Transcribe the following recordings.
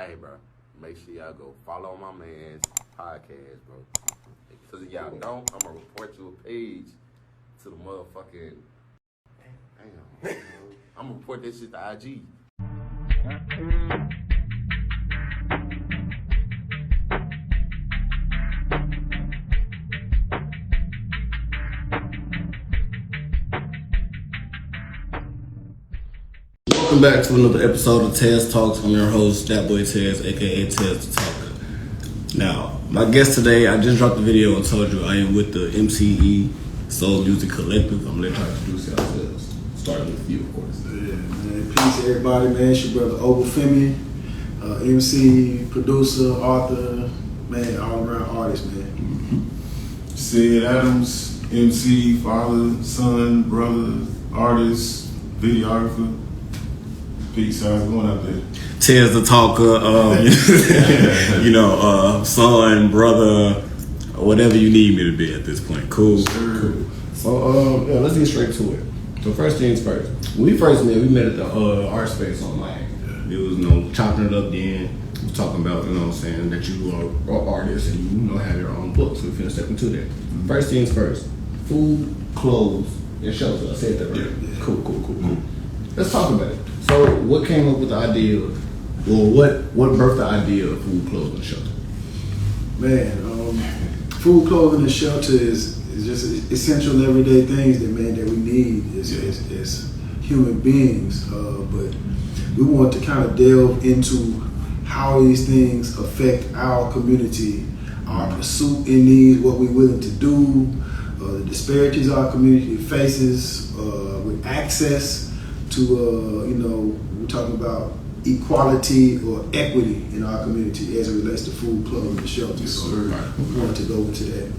Hey, bro, make sure y'all go follow my man's podcast, bro. Because if y'all don't, I'm going to report you a page to the motherfucking... Damn. I'm going to report that shit to IG. Welcome back to another episode of Teztalks. I'm your host, that boy Tez, aka Tez the Talker. Now, my guest today, I just dropped the video and told you I am with the MCESOLMUZIK collective. I'm gonna let y'all introduce yourselves. Starting with you, of course. Yeah, man. Peace, everybody, man. It's your brother Obafemi, MC, producer, author, man, all around artist, man. Mm-hmm. Sid Adams, MC, father, son, brother, artist, videographer. Peace, how's it going out there? Tez the Talker, son, brother, whatever you need me to be at this point. Cool. Sure. Cool. So, let's get straight to it. So, first things first. When we first met, we met at the art space on Miami. It was, chopping it up then. We were talking about, that you are artists and you, have your own books. So, we finna step into that. Mm-hmm. First things first. Food, clothes, and shelter. I said that right. Yeah. Cool. Let's talk about it. So, what came up with the idea, or what birthed the idea of food, clothing, and shelter? Man, food, clothing, and shelter is just essential everyday things that we need as human beings. But we want to kind of delve into how these things affect our community, our pursuit in these, what we're willing to do, the disparities our community faces with access to, we're talking about equality or equity in our community as it relates to food, clothing, and shelter. So we wanted to go into that.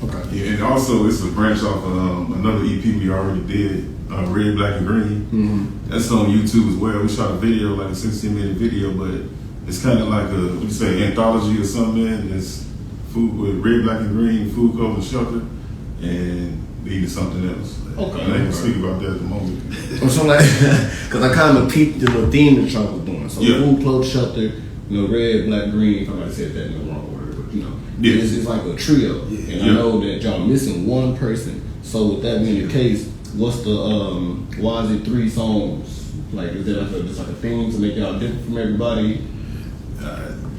Okay. Yeah, and also it's a branch off another EP we already did, Red, Black, and Green. Mm-hmm. That's on YouTube as well. We shot a video, like a 16-minute video, but it's kind of like anthology or something, man. It's food with Red, Black, and Green, food, clothing, shelter, and needed something else. Okay. And I can speak about that at the moment. So because I kind of peeped the little theme that y'all was doing. So food, clothes, shelter, red, black, green. If I might have said that in the wrong order, but it's like a trio. Yeah. And I know that y'all missing one person. So with that being the case, what's the why is it 3 songs? Like is there just like a theme to make y'all different from everybody?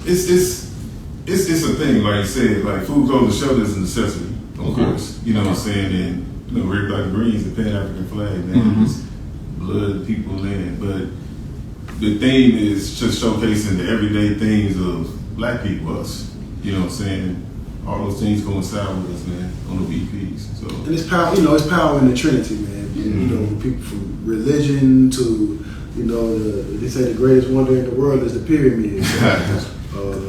It's a thing, like you said, like food, clothes, and shelter is a necessity, of course. You know what I'm saying? And red, black, and green is the Pan-African flag, man. Mm-hmm. It's blood, people, land. But the theme is just showcasing the everyday things of black people, us. You know what I'm saying? All those things coincide with us, man, on the EPs. So. And it's power, it's power in the Trinity, man. Mm-hmm. People from religion to, they say the greatest wonder in the world is the pyramid.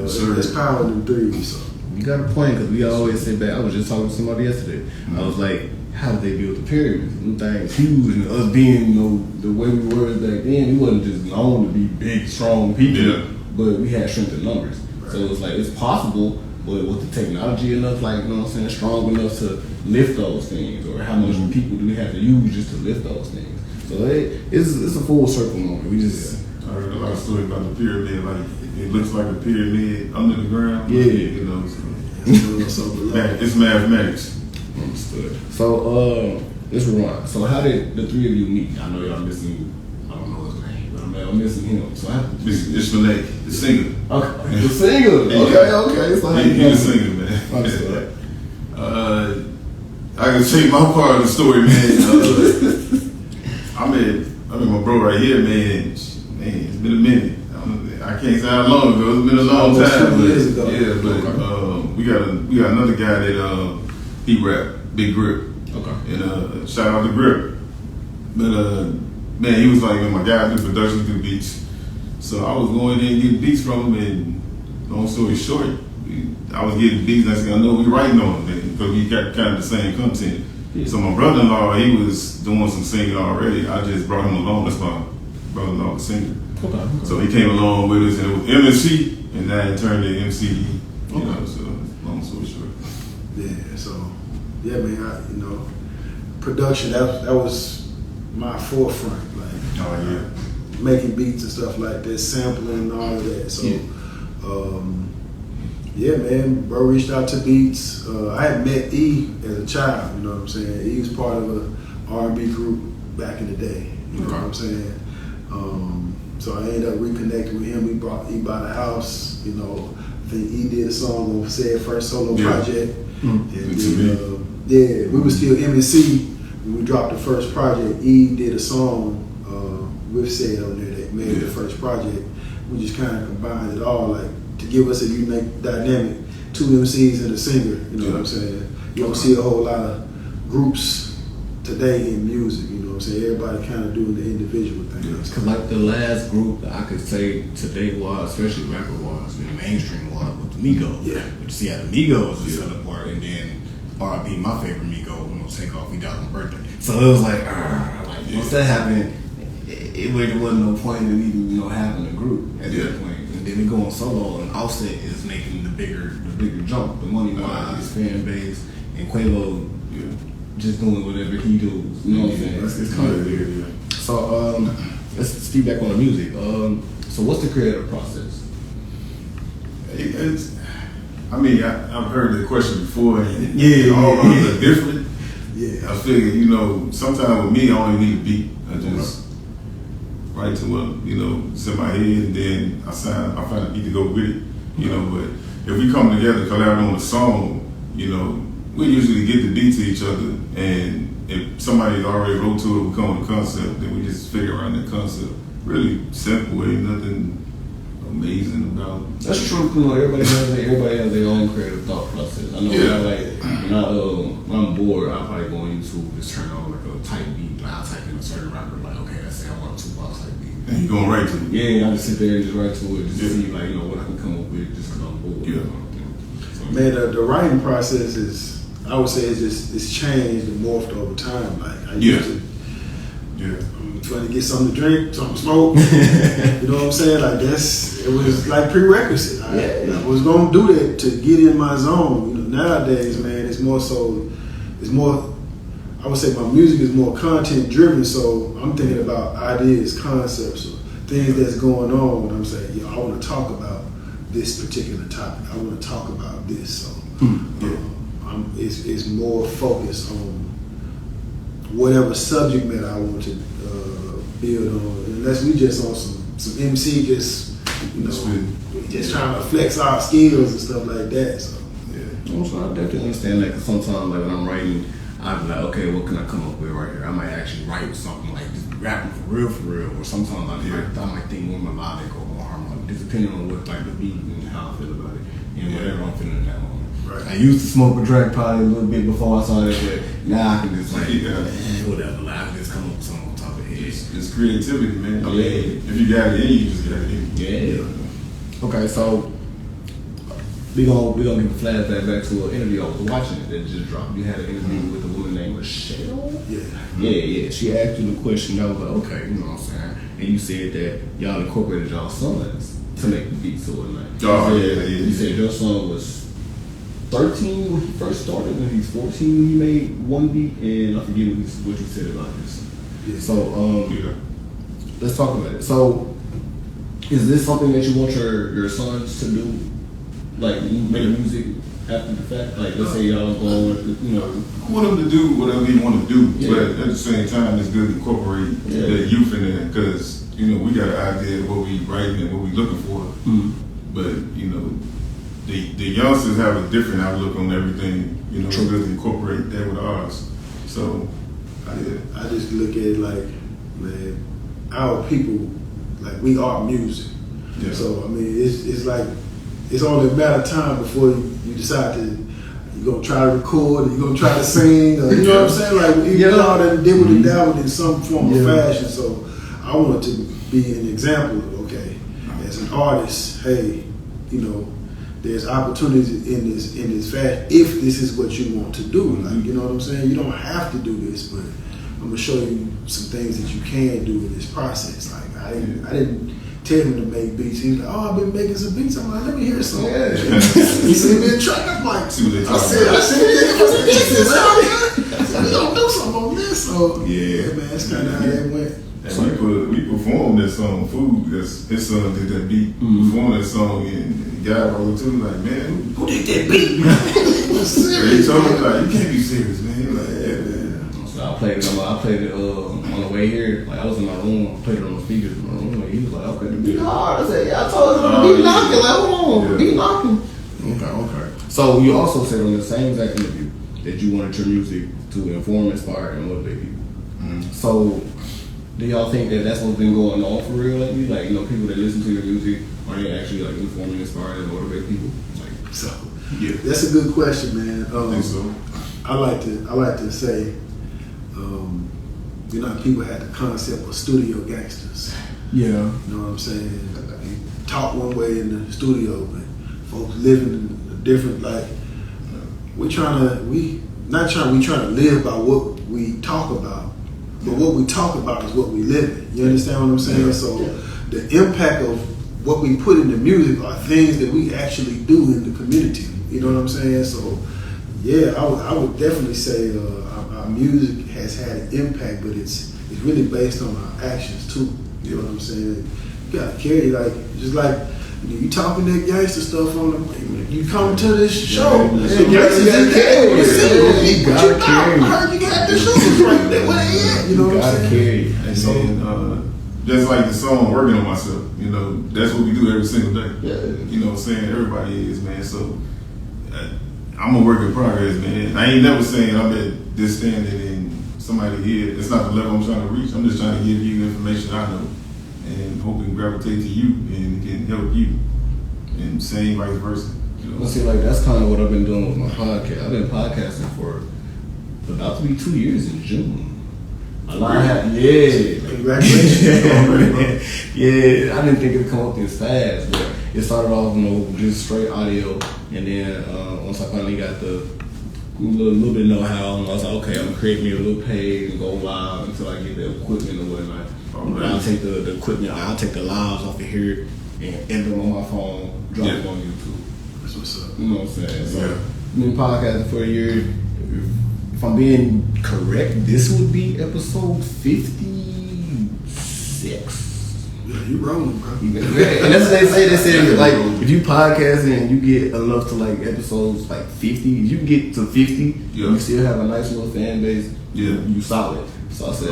So, there's power in the 3. So. You got a point, because we always say back. I was just talking to somebody yesterday. Mm-hmm. I was like, how did they build the pyramids? Them things huge, and us being, the way we were back then, we wasn't just known to be big, strong people, but we had strength in numbers. Right. So it's like, it's possible, but with the technology enough, strong enough to lift those things, or how much people do we have to use just to lift those things? So it's a full circle moment. We just... I heard a lot of stories about the pyramid, like it looks like a pyramid under the ground. Yeah. It's mathematics. Understood. So, let's rewind. So, how did the 3 of you meet? I know y'all missing, I don't know his name, but I'm missing him. So, it's Malik, the singer. Okay. The singer? Okay. So, he's the singer, man. Understood. I can tell you my part of the story, man. I met my bro right here, man. It's been a minute. I can't say how long ago. It's been a long time. We got another guy that he rap, Big Grip. Okay. And shout out to Grip. But man, he was like, my guy do production, do beats. So I was going in and getting beats from him, and long story short, I was getting beats. Next thing I know, we writing on them because we got kind of the same content. Yeah. So my brother-in-law, he was doing some singing already. I just brought him along. That's my brother-in-law, the singer. Okay. So he came along with us, and it was MC, and now it turned to MCE. So long story short. Yeah. So man, production that was my forefront, like making beats and stuff like that, sampling and all of that. So Yeah, man, bro reached out to Beats. I had met E as a child, you know what I'm saying? E was part of a R&B group back in the day, you know what I'm saying? So I ended up reconnecting with him. He bought the house, you know. I think E did a song on said first solo project. And then, we were still MNC when we dropped the first project. E did a song with said on there that made the first project. We just kind of combined it all, like, to give us a unique dynamic, 2 MCs and a singer, you know what I'm saying? You don't see a whole lot of groups today in music, you know what I'm saying? Everybody kind of doing the individual things. Cause like the last group that I could say today was, especially rapper was, and mainstream was, with the Migos. Yeah. But you see how the Migos was set apart, and then R.I.P. my favorite Migo, you know, take off, he died on birthday. So it was like once that happened, it really wasn't no point in even, you know, having a group at that point. And then they go on solo, and Offset is making the bigger jump, the money wise, his fan base, and Quavo just doing whatever he do. You know what I'm saying? It's kind of weird. Yeah. So let's speak back on the music. So what's the creative process? I've heard the question before, and all of them are different. Yeah, I figure, you know, sometimes with me, I only need a beat. I just write to what, you know, it's in my head, and then I find a beat to go with it, you know. But if we come together, collaborate on a song, you know, we usually get the beat to each other, and if somebody already wrote to it, we come with a concept, then we just figure around that concept. Really simple, ain't nothing amazing about it. That's true. You know, everybody has their own creative thought process. I know when I'm bored, I'll probably go on YouTube, just turn on like a type beat, like I'll type in a certain rapper, like, okay, let's say I want a Tupac type beat. And you going right to it. Yeah, I just sit there and just write to it, just to see, like, you know, what I can come up with just because I'm bored. Yeah. So, man, the writing process is, I would say, it's changed and morphed over time. Like, I used to, I'm trying to get something to drink, something to smoke. You know what I'm saying? Like, it was like prerequisite. I was gonna do that to get in my zone. You know, nowadays, man, it's more. I would say my music is more content driven. So I'm thinking about ideas, concepts, or things that's going on. When I'm saying, I want to talk about this particular topic. I want to talk about this. So it's more focused on whatever subject matter I want to build on. Unless we just on some MC, just trying to flex our skills and stuff like that. So I definitely understand that, because sometimes, like, when I'm writing, I'm like, okay, what can I come up with right here? I might actually write something like just rapping for real, or sometimes I might think more melodic or more harmonic, just depending on what, like, the beat and how I feel about it, and whatever I'm feeling in that moment. Right. I used to smoke a drag probably a little bit before I saw that, but now I can just whatever, like, I can just come up with something on top of it. It's creativity, man. I mean, if you got it in, you just got it in. Yeah. Okay, so we gonna give a flashback back to an interview I was watching that just dropped. You had an interview with a woman named Michelle. Yeah. She asked you the question. I was like, okay, you know what I'm saying. And you said that y'all incorporated y'all sons to make the beat. So you said your son was 13 when he first started, and he's 14 when he made one beat. And I forget what you said about this. Yeah. So let's talk about it. So is this something that you want your sons to do? Like, make music after the fact? Like, let's say y'all go, you know. I want them to do whatever you want to do, but at the same time, it's good to incorporate the youth in there, because, you know, we got an idea of what we writing and what we looking for. But, you know, the youngsters have a different outlook on everything, you know, it's good to incorporate that with ours. So, I just look at it like, man, our people, like, we are music. Yeah. So, I mean, it's like, it's only a matter of time before you decide you're going to try to record, or you're going to try to sing, or, you know what I'm saying? Like, you all that dibble and dabble in some form of fashion. So I want to be an example of, okay, as an artist, hey, you know, there's opportunities in this fashion if this is what you want to do. Like, you know what I'm saying? You don't have to do this, but I'm going to show you some things that you can do in this process. Like, I didn't tell him to make beats. He was like, I've been making some beats. I'm like, let me hear some. He sent me a track. I'm like, I said, we gonna do something on this. So man, it's kind of how that went. And we performed that song, Food. That's his son did that beat. Performed that song, and the guy wrote too. Like, man, who did that beat? He told me like, you can't be serious, man. He like, yeah, man. So I played it on the way here. Like I was in my room, I played it on the speakers in my room. Like, he was like, okay, the beat hard. I said, yeah, I told him the beat knocking. Like, hold on, beat knocking. Okay. So you also said on the same exact interview that you wanted your music to inform, inspire, and motivate people. So do y'all think that that's what's been going on for real lately? Like, people that listen to your music, are they actually like informing, inspiring, and motivate people? Like, so yeah, that's a good question, man. I think so. I like to say, people had the concept of studio gangsters. Yeah. You know what I'm saying? They talk one way in the studio, but folks living in a different, like, we trying to live by what we talk about, but what we talk about is what we live in. You understand what I'm saying? So the impact of what we put in the music are things that we actually do in the community. You know what I'm saying? So yeah, I would definitely say our music has had an impact, but it's really based on our actions too. You know what I'm saying? You gotta carry, like, just like you talking that gangster stuff on the, you come to this show. You gotta carry. I heard you got the shows right there. Where they at? You know what I'm saying? And so, just like the song "Working on Myself," that's what we do every single day. Yeah. You know what I'm saying? Everybody is, man. So I'm a work in progress, man. I ain't never saying I'm at this standard and somebody here. It's not the level I'm trying to reach. I'm just trying to give you information I know and hoping gravitate to you and can help you, and same vice versa. Well, see, like, that's kind of what I've been doing with my podcast. I've been podcasting for about to be 2 years in June. Congratulations. Yeah, I didn't think it'd come up this fast, but it started off, just straight audio, and then once I finally got the little bit of know-how, and I was like, okay, I'm gonna create me a little page and go live until I get the equipment or whatnot. I'll take the equipment, I'll take the lives off of here and enter them on my phone, drop them on YouTube. That's what's up. You know what I'm saying? So I've been podcasting for a year. If I'm being correct, this would be episode 56. Yeah, you rolling, bro. And that's what they say. They said, like, if you podcast and you get enough to, like, episodes like 50, if you get to 50, you still have a nice little fan base. You solid. So I said,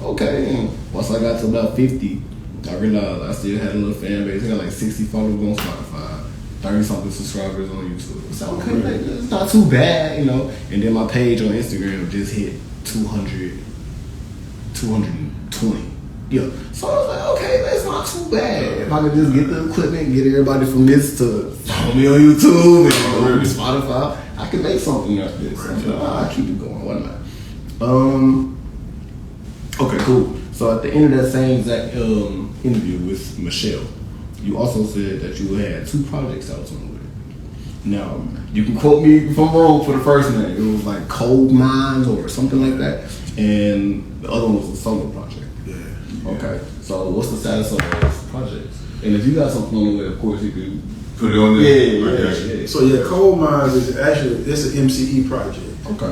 okay. And once I got to about 50, I realized I still had a little fan base. I got like 60 followers on Spotify, 30-something subscribers on YouTube. So okay, like, it's not too bad, And then my page on Instagram just hit 220. Yeah. So I was like, okay, that's not too bad. If I could just get the equipment, get everybody from this to follow me on YouTube and on Spotify, I could make something out of this. So I'll keep it going. Why not? Okay, cool. So at the end of that same exact interview with Michelle, you also said that you had 2 projects out on the way. Now, you can quote me if I'm wrong for the first name. It was like Cold Minds or something like that. And the other one was a solo project. Yeah. Okay. So what's the status of those projects? And if you got something on the way, of course you could put it on there. Yeah. So Cold Minds is actually, it's an MCE project. Okay.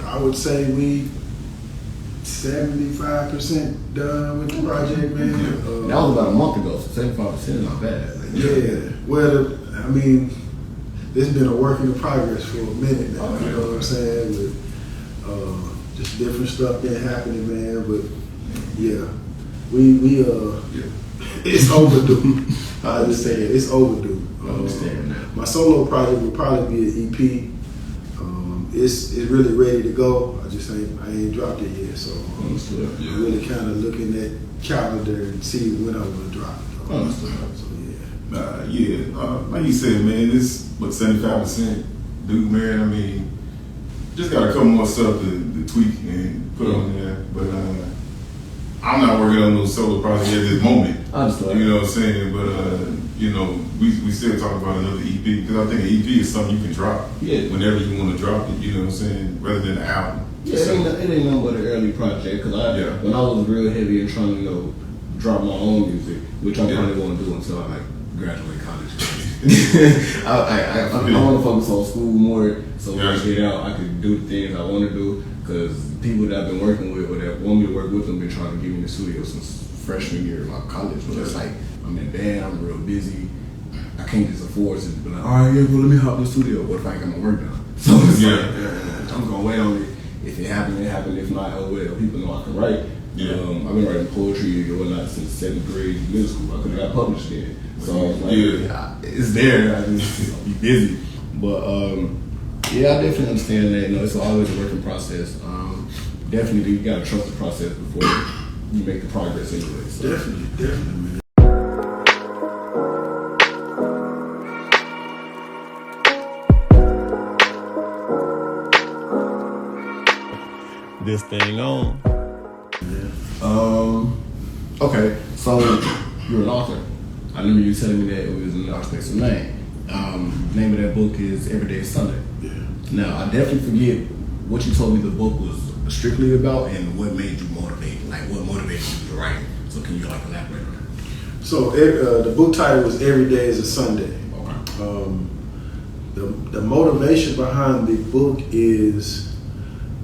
I would say we 75% done with the project, man. That was about a month ago, so 75% is not bad. Well, I mean, it's been a work in progress for a minute now. You know what I'm saying? With just different stuff been happening, man. But we it's overdue. I just say it's overdue. I understand that. My solo project will probably be an EP. It's really ready to go. I ain't dropped it yet, so I'm really kind of looking at calendar and see when I'm gonna drop it. Like you said, man, it's 75% due, man. I mean, just got a couple more stuff to tweak and put on there, but I'm not working on no solo project at this moment. I understand. You know what I'm saying? But we still talk about another EP, because I think an EP is something you can drop whenever you want to drop it. You know what I'm saying? Rather than an album. Yeah, it ain't nothing but an early project. Because when I was real heavy and trying to drop my own music, which I'm probably going to do until I graduate college. I want to focus on school more, so when I get out, I can do the things I want to do. because people that I've been working with or that want me to work with them been trying to get me in the studio since freshman year of my college. But it's like, I'm in band, I'm real busy. I can't just afford to be like, all right, yeah, well, let me hop in the studio. What if I ain't got my work done? So it's like, I'm gonna wait on it. If it happened, it happened. If not, oh well. People know I can write. Yeah. I've been writing poetry or whatnot since 7th grade, middle school. I could have got published then. So I was like, it's there. I just be busy. But yeah, I definitely understand that. It's always a working process. Definitely, you gotta trust the process before you make the progress anyway. So. Definitely, man. This thing on. Okay, so you're an author. I remember you telling me that it was in the Space of Name. The name of that book is Everyday Sunday. Yeah. Now, I definitely forget what you told me the book was strictly about and what made you motivate, like what motivated you to write. So can you like elaborate on that? So the book title was Every Day is a Sunday. Okay. The motivation behind the book is,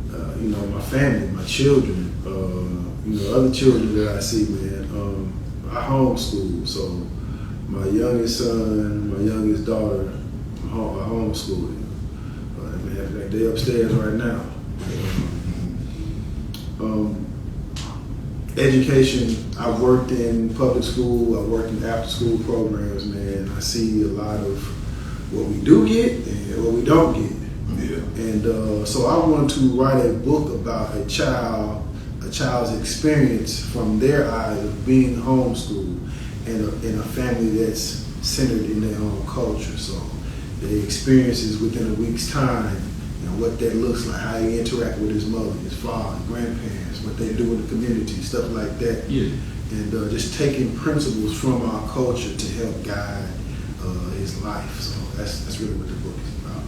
my family, my children, other children that I see, man. I homeschool, so my youngest son, my youngest daughter, I homeschool them. Man, they upstairs right now. Education, I've worked in public school, I've worked in after school programs, man. I see a lot of what we do get and what we don't get. Yeah. And so I wanted to write a book about a child's experience from their eyes of being homeschooled in a family that's centered in their own culture. So the experiences within a week's time, what that looks like, how he interact with his mother, his father, grandparents, what they do in the community, stuff like that. Yeah. And just taking principles from our culture to help guide his life. So that's really what the book is about.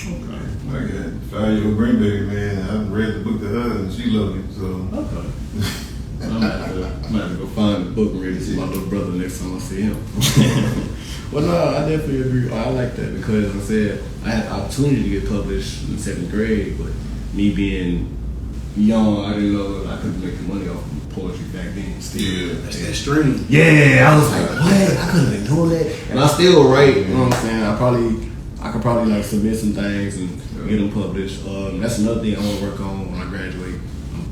Okay. I got 5-year-old grandbaby, man. I read the book to her and she loved it. So Okay. I'm gonna have to go find the book and read it to my little brother next time I see him. Well, no, I definitely agree. I like that because, like I said, I had the opportunity to get published in 7th grade, but me being young, I didn't know that I could make money off of poetry back then. Still, Yeah. That's that stream. yeah, I was like, what? I could have been doing that, and I still write. You know what I'm saying? I could probably like submit some things and get them published. That's another thing I want to work on when I graduate.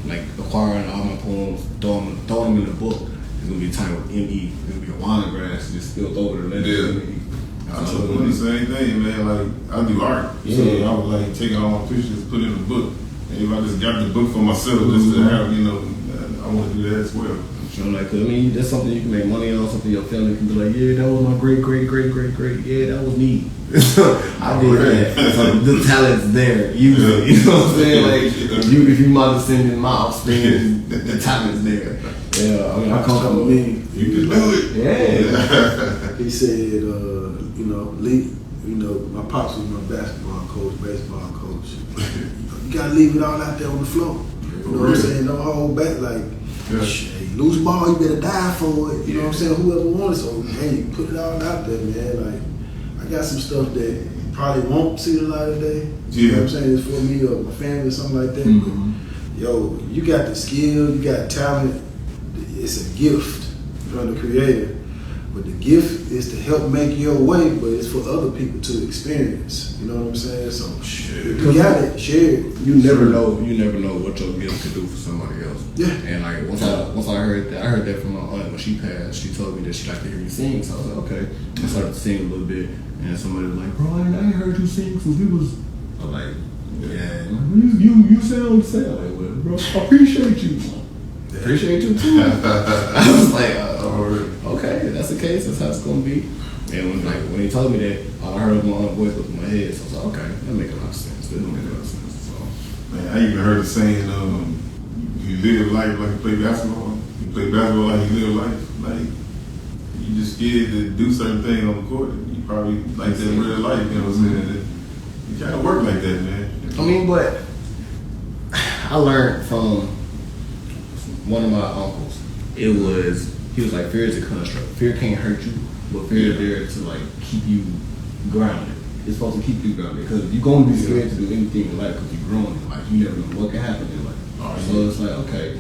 Like acquiring all my poems, throwing them in the book. It's gonna be titled M.E. It's gonna be a wine glass just spilled over the letters. Yeah. I told them the same thing, man. Like, I do art. Yeah. So I would like take all my pictures, put it in a book. And if I just got the book for myself, just to have, I want to do that as well. So like, that's something you can make money on, something your family can be like, yeah, that was my great, yeah, that was me. I did that. So the talent's there, usually. You know what I'm saying? Like, if you my descendant, my offspring, the talent's there. Yeah, I mean, I come from me. You can do it. Yeah. He said, my pops was my baseball coach. You gotta leave it all out there on the floor. You know what I'm saying? Don't hold back. Like, loose ball, you better die for it. You know what I'm saying? Whoever wants it. So, hey, put it all out there, man. Like, I got some stuff that probably won't see the light of day. You know what I'm saying? It's for me or my family or something like that. Mm-hmm. But, yo, you got the skill, you got talent. It's a gift from the Creator. But the gift is to help make your way, but it's for other people to experience. You know what I'm saying? So if you got it, share it. You never know what your gift could do for somebody else. Yeah. And like once I heard that from my aunt when she passed. She told me that she liked to hear me sing. So I was like, okay. I started to sing a little bit, and somebody was like, bro, I ain't heard you sing since we was. I'm like, yeah, you sound like, well, bro, I appreciate you. Appreciate you too. I was like, okay, that's the case. That's how it's gonna be. And when he told me that, all I heard was my own voice up in my head. So I was like, okay, that makes a lot of sense. That don't make a lot of sense. So, man, I even heard the saying, you live life like you play basketball. You play basketball like you live life. Like, you just scared to do certain things on the court. You probably like that in real life. You know what I'm saying? You kind of work like that, man. I mean, but I learned from one of my uncles. He was like, fear is a construct. Fear can't hurt you, but fear is there to like keep you grounded. it's supposed to keep you grounded. Because you're going to be scared to do anything in life because you're growing in life. You never know what can happen in life. So it's like, okay,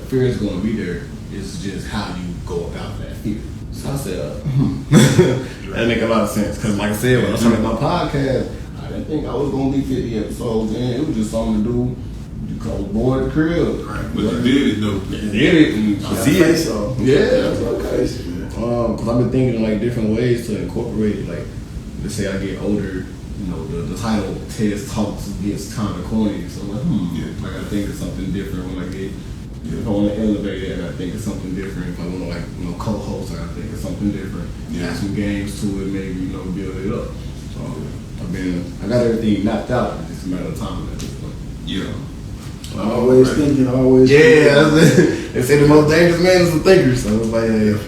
fear is going to be there. It's just how you go about that fear. So I said, that make a lot of sense. Because like I said, when I started my podcast, I didn't think I was going to be 50 episodes in. It was just something to do. I was bored at the crib. Right. But you did it though. You did it and I see it. So. Yeah. Because I've been thinking like different ways to incorporate it. Like, let's say I get older, you know, the title Teztalks gets kind of corny. So I'm like, I gotta think of something different when I get. If I want to elevate it, I gotta think of something different. If I want to like, you know, co-host, I gotta think of something different. Add some games to it, maybe, you know, build it up. So I got everything mapped out. It's just a matter of time at this point. Yeah. Always thinking, always. Yeah, they say the most dangerous man is the thinker. So it's like, hey, as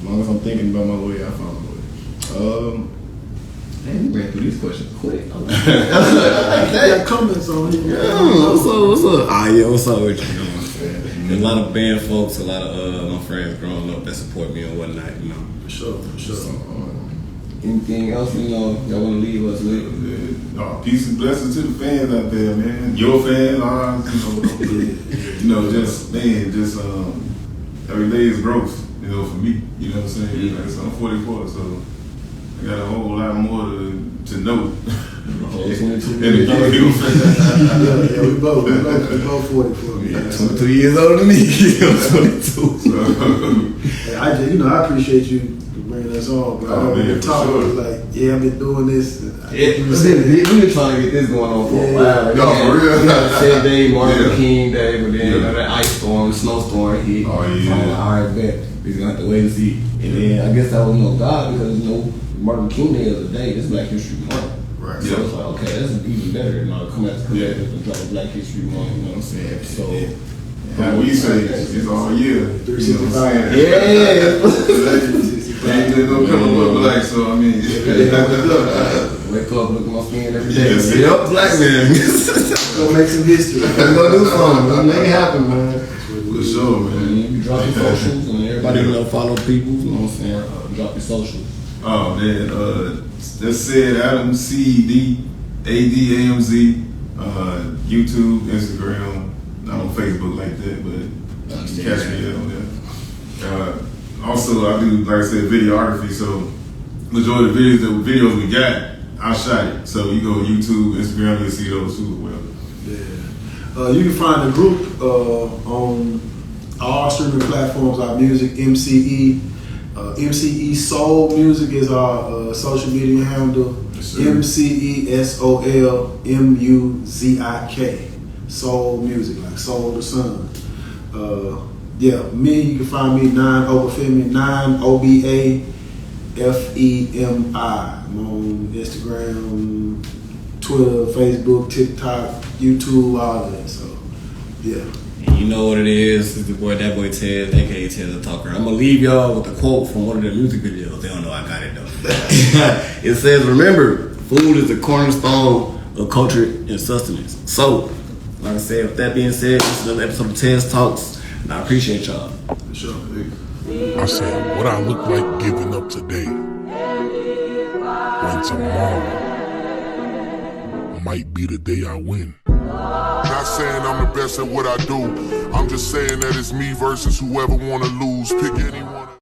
long as I'm thinking about my way, I found my way. Man, we ran through these questions quick. I like that. Comments on it. What's up? What's up with you? There's a lot of band folks, a lot of my friends growing up that support me and whatnot, you know. For sure. So, anything else, you know, y'all want to leave us with? Peace and blessings to the fans out there, man. Your fans, ours, you know, just every day is growth, you know, for me. You know what I'm saying? Like, so I'm 44, so I got a whole lot more to know. Yeah, we both 44. Yeah, 22 years older than me. I'm 22. Hey, I appreciate you bringing us on, bro. Oh, man, the talk was like, I've been doing this. We've been trying to get this going on for a while. Like, for real. We had a 7-day Martin King Day, but then that ice storm, snowstorm hit. Oh, yeah. So, all right, bet. We're going to have to wait and see. And then I guess that was God because, you know, Martin King Day of the day, it's Black History Month. Right. So it's like, okay, that's even better. And I'll come out to and drop a Black History Month, you know what I'm saying? So, how we say it's all year. You know what I'm saying? Yeah. Ain't gonna come up black, so I mean. Wake up, look at my skin every day. Yep, black man. Go make some history. Go do something. Let's make it happen, man. For sure, man. You drop your socials and everybody follow people, you know what I'm saying? Drop your socials. Oh man, that's said Adam CED ADAMZ, YouTube, Instagram, not on Facebook like that, but catch me on there. Also, I do, like I said, videography. So majority of the videos we got, I shot it. So you go on YouTube, Instagram, you'll see those too as well. Yeah. You can find the group on all streaming platforms. Our music, MCE. MCESOLMUZIK is our social media handle. Yes, MCESOLMUZIK. Soul Music, like Soul the Sun. Me, you can find me 9OBAFEMI, 9OBAFEMI. I'm on Instagram, Twitter, Facebook, TikTok, YouTube, all of that. So, yeah. And you know what it is. It's the boy, that boy Tez, aka Tez the Talker. I'm gonna leave y'all with a quote from one of their music videos. They don't know I got it though. It says, "Remember, food is the cornerstone of culture and sustenance." So, like I said, with that being said, this is another episode of Teztalks, and I appreciate y'all. For sure. I said, what I look like giving up today, when tomorrow might be the day I win. Not saying I'm the best at what I do, I'm just saying that it's me versus whoever wanna lose. Pick anyone.